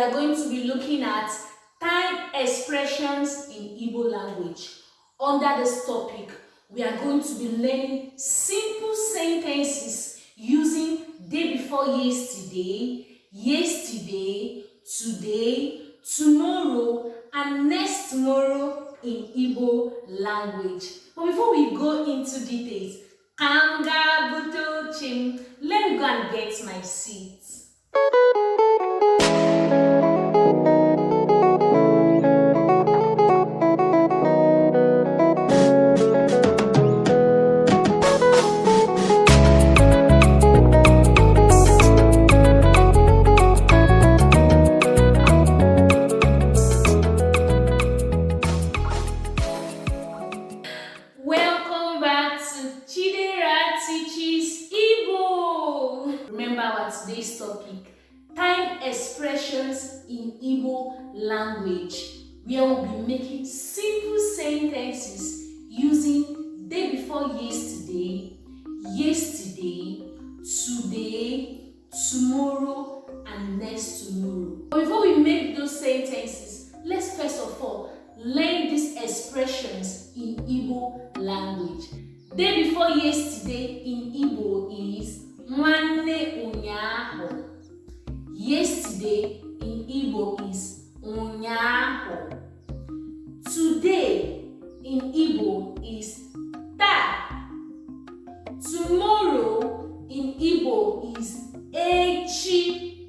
are going to be looking at time expressions in Igbo language. Under this topic, we are going to be learning simple sentences using day before yesterday, yesterday, today, tomorrow, and next tomorrow in Igbo language. But before we go into details, Kanga Buto Chim, let me go and get my seat. Welcome back to Chidera Teaches Igbo. Remember our today's topic, time expressions in Igbo language, where we'll be making simple sentences using day before yesterday, yesterday, today, tomorrow, and next tomorrow. But before we make those sentences, let's first of all learn these expressions in Igbo language. Day before yesterday in Igbo is nwanne ụnyaahụ. Yesterday in Igbo is ụnyaahụ. Today in Igbo is taa. Tomorrow in Igbo is echi.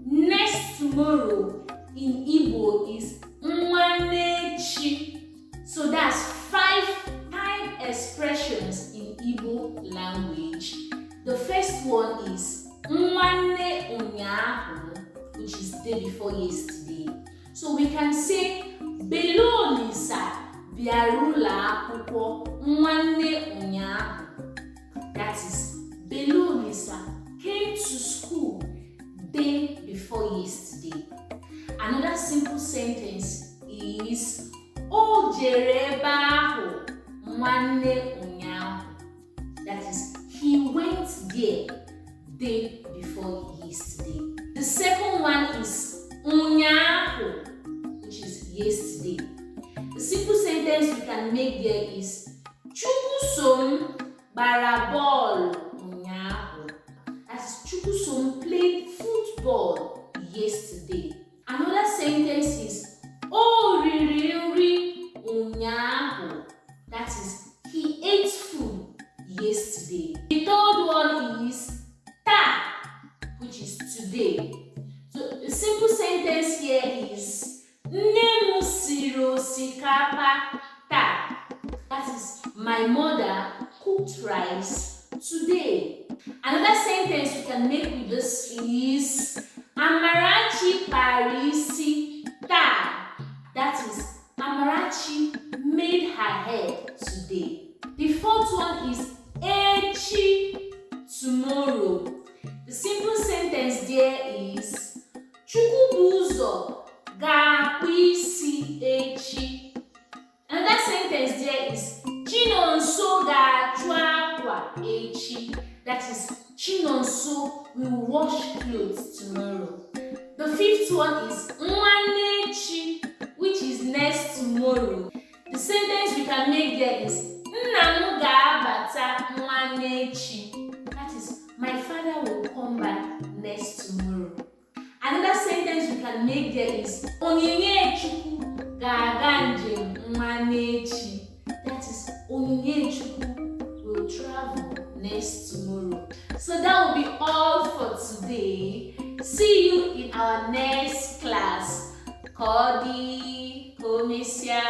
Next tomorrow in Igbo is nwannechi. So that's 5 time expressions in Igbo language. The first one is nwanne ụnyaahụ, which is day before yesterday. So we can say Belonisa bịarula akwụkwọ nwanne ụnyaahụ. That is, Belonisa came to school day before yesterday. Another simple sentence is O jere ebe ahụ nwanne ụnyaahụ. That is, he went there day before yesterday. The second one is ụnyaahụ, which is yesterday. The simple sentence we can make there is Chukwusom gbara bọọlụ ụnyaahụ. That is, Chukwusom played football yesterday. Another sentence is O riri nri ụnyaahụ. That is, he ate food yesterday. The third one is taa, which is today. So the simple sentence here is nne m siri osikapa taa. That is, my mother cooked rice today. Another sentence we can make with this is Amarachi kpara isi taa. That is, Amarachi made her hair today. The fourth one is echi, tomorrow. The simple sentence there is Chukwubuzo ga-akpụ isi echi. Another sentence there is Chinonso ga-achụ akwa echi. That is, Chinonso will wash clothes tomorrow. The fifth one is nwannechi, which is next tomorrow. The sentence we can make there is nna m ga-abata nwannechi. That is, my father will come back next tomorrow. Another sentence we can make there is Onyinye-chukwu ga-aga njem nwannechi. That is, Onyinye-chukwu will travel next tomorrow. So that will be all for today. See you in our next class. Kodi Komisia.